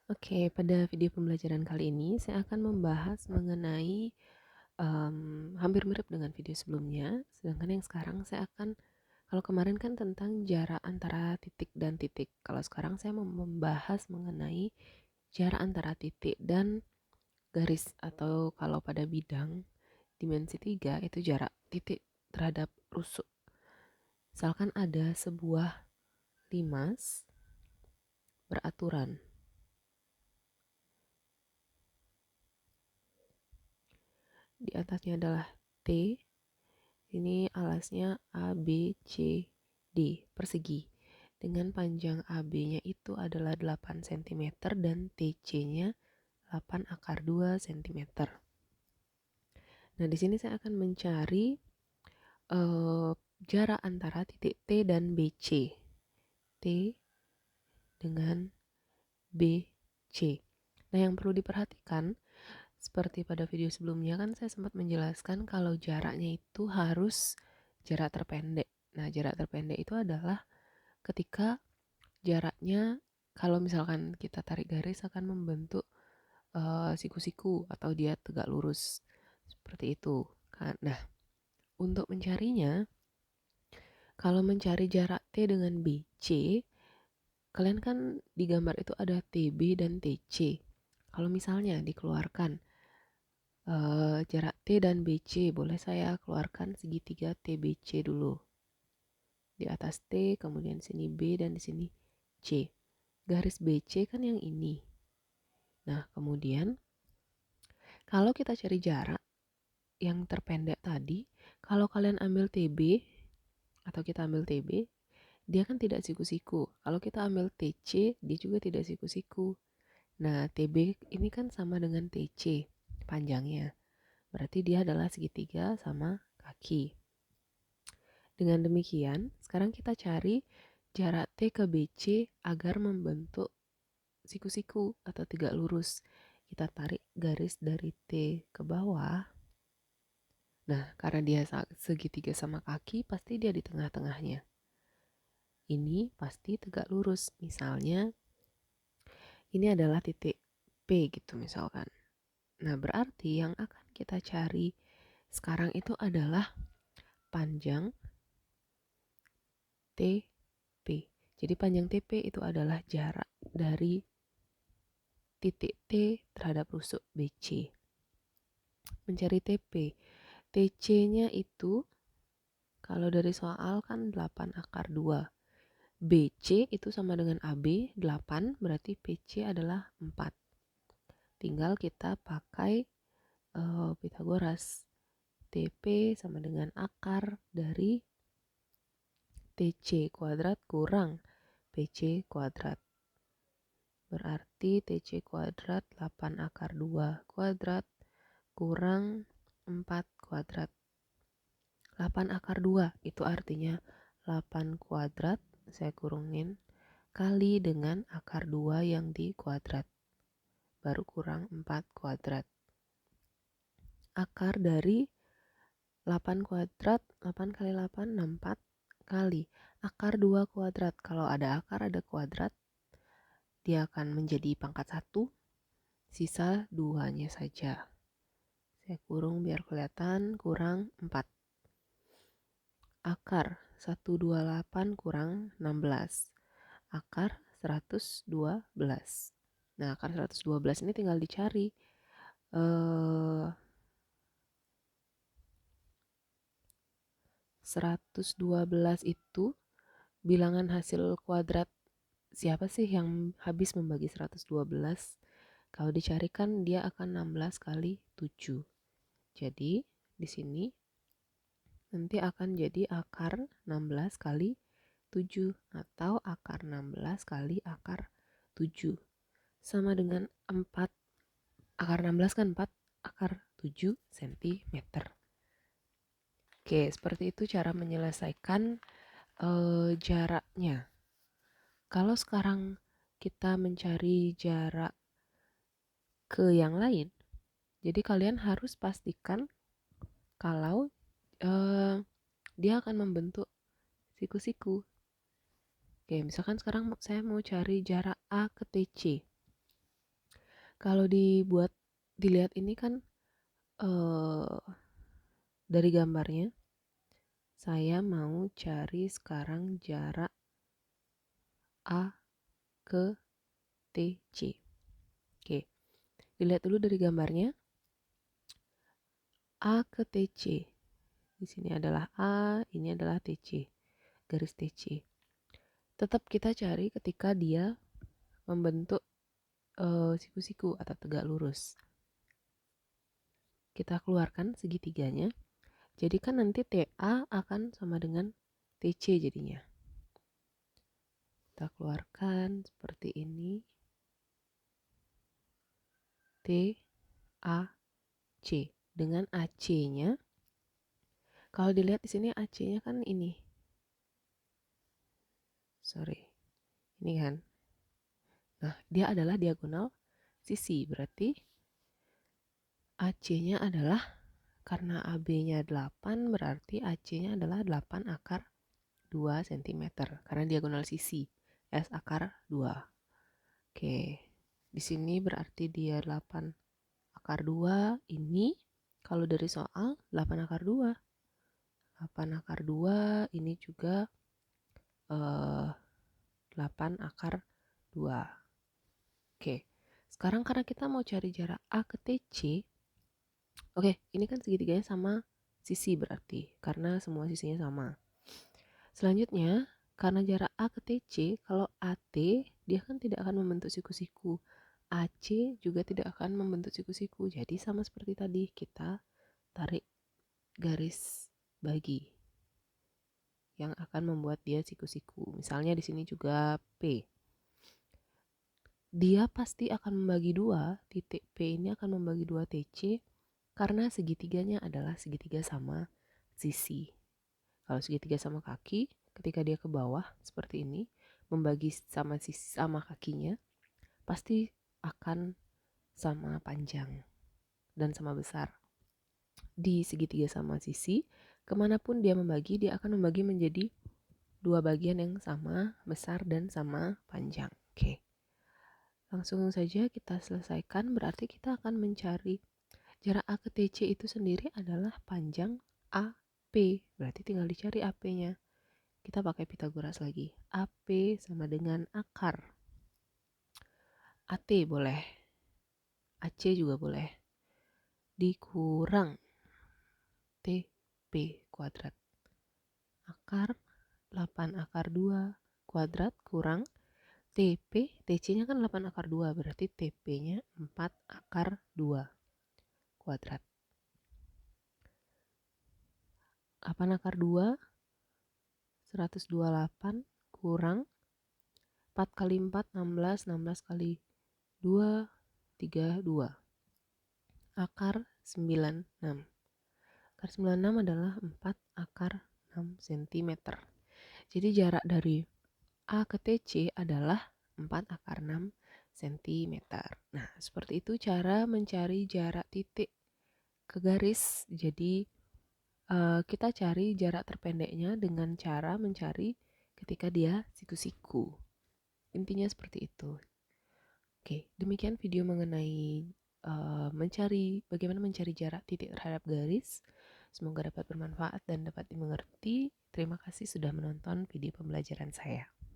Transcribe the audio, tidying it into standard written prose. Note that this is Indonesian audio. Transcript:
Oke, pada video pembelajaran kali ini saya akan membahas mengenai hampir mirip dengan video sebelumnya, sedangkan yang sekarang saya akan, kalau kemarin kan tentang jarak antara titik dan titik, kalau sekarang saya mau membahas mengenai jarak antara titik dan garis, atau kalau pada bidang dimensi 3 itu jarak titik terhadap rusuk. Misalkan ada sebuah limas beraturan. Di atasnya adalah T. Ini alasnya A, B, C, D, persegi. Dengan panjang AB-nya itu adalah 8 cm dan TC-nya 8 akar 2 cm. Nah, di sini saya akan mencari jarak antara titik T dan BC. T dengan BC. Nah, yang perlu diperhatikan, seperti pada video sebelumnya kan saya sempat menjelaskan kalau jaraknya itu harus jarak terpendek. Nah, jarak terpendek itu adalah ketika jaraknya, kalau misalkan kita tarik garis akan membentuk siku-siku atau dia tegak lurus seperti itu kan. Nah, untuk mencarinya, kalau mencari jarak T dengan BC, kalian kan di gambar itu ada TB dan TC. Kalau misalnya dikeluarkan jarak T dan BC, boleh saya keluarkan segitiga TBC dulu. Di atas T, kemudian sini B, dan di sini C. Garis BC kan yang ini. Nah, kemudian kalau kita cari jarak yang terpendek tadi, kalau kalian ambil TB atau kita ambil TB, dia kan tidak siku-siku. Kalau kita ambil TC, dia juga tidak siku-siku. Nah, TB ini kan sama dengan TC panjangnya. Berarti dia adalah segitiga sama kaki. Dengan demikian, sekarang kita cari jarak T ke BC agar membentuk siku-siku atau tegak lurus. Kita tarik garis dari T ke bawah. Nah, karena dia segitiga sama kaki, pasti dia di tengah-tengahnya. Ini pasti tegak lurus. Misalnya, ini adalah titik P gitu misalkan. Nah, berarti yang akan kita cari sekarang itu adalah panjang TP. Jadi panjang TP itu adalah jarak dari titik T terhadap rusuk BC. Mencari TP. TC-nya itu kalau dari soal kan 8 akar 2. BC itu sama dengan AB 8, berarti PC adalah 4. Tinggal kita pakai Pitagoras. TP sama dengan akar dari TC kuadrat kurang PC kuadrat. Berarti TC kuadrat 8 akar 2 kuadrat kurang 4 kuadrat. 8 akar 2 itu artinya 8 kuadrat, saya kurungin, kali dengan akar 2 yang di kuadrat. Baru kurang 4 kuadrat. Akar dari 8 kuadrat, 8 kali 8, 64 kali. Akar 2 kuadrat, kalau ada akar ada kuadrat, dia akan menjadi pangkat 1, sisa 2-nya saja. Saya kurung biar kelihatan, kurang 4. Akar 128 kurang 16. Akar 112. Nah, akar 112 ini tinggal dicari. 112 itu bilangan hasil kuadrat siapa sih yang habis membagi 112? Kalau dicarikan dia akan 16 kali 7. Jadi di sini nanti akan jadi akar 16 kali 7 atau akar 16 kali akar 7 sama dengan 4. Akar 16 kan 4, akar 7 cm. Oke, seperti itu cara menyelesaikan jaraknya. Kalau sekarang kita mencari jarak ke yang lain, jadi kalian harus pastikan kalau dia akan membentuk siku-siku. Oke, misalkan sekarang saya mau cari jarak A ke TC. Kalau dilihat ini kan dari gambarnya, saya mau cari sekarang jarak A ke TC. Oke, dilihat dulu dari gambarnya. A ke TC. Di sini adalah A, ini adalah TC, garis TC. Tetap kita cari ketika dia membentuk siku-siku atau tegak lurus. Kita keluarkan segitiganya. Jadi kan nanti TA akan sama dengan TC jadinya. Kita keluarkan seperti ini. T, A, C. Dengan AC-nya. Kalau dilihat di sini AC-nya kan ini. Sorry. Ini kan. Nah, dia adalah diagonal sisi. Berarti AC-nya adalah, karena AB-nya 8, berarti AC-nya adalah 8 akar 2 cm. Karena diagonal sisi. S akar 2. Oke. Di sini berarti dia 8 akar 2. Ini kalau dari soal 8 akar 2. 8 akar 2 ini juga 8 akar 2. Oke. Sekarang karena kita mau cari jarak A ke TC. Oke, ini kan segitiganya sama sisi berarti. Karena semua sisinya sama. Selanjutnya, karena jarak A ke TC, kalau AT dia kan tidak akan membentuk siku-siku. AC juga tidak akan membentuk siku-siku. Jadi sama seperti tadi, kita tarik garis bagi yang akan membuat dia siku-siku. Misalnya di sini juga P. Dia pasti akan membagi dua, titik P ini akan membagi dua TC karena segitiganya adalah segitiga sama sisi. Kalau segitiga sama kaki, ketika dia ke bawah seperti ini, membagi sama sisi sama kakinya, pasti akan sama panjang dan sama besar. Di segitiga sama sisi, kemanapun dia membagi, dia akan membagi menjadi dua bagian yang sama besar dan sama panjang. Oke. Langsung saja kita selesaikan, berarti kita akan mencari jarak A ke TC itu sendiri adalah panjang AP. Berarti tinggal dicari AP-nya. Kita pakai Pitagoras lagi. AP sama dengan akar. AT boleh. AC juga boleh. Dikurang TP kuadrat. Akar 8 akar 2 kuadrat kurang TP, TC-nya kan 8 akar 2, berarti TP-nya 4 akar 2 kuadrat. 8 akar 2, 128 kurang 4 kali 4, 16, 16 kali 2, 32. Akar 96. Akar 96 adalah 4 akar 6 cm. Jadi jarak dari A ke TC adalah 4 akar 6 cm. Nah, seperti itu cara mencari jarak titik ke garis. Jadi kita cari jarak terpendeknya dengan cara mencari ketika dia siku-siku. Intinya seperti itu. Oke, demikian video mengenai bagaimana mencari jarak titik terhadap garis. Semoga dapat bermanfaat dan dapat dimengerti. Terima kasih sudah menonton video pembelajaran saya.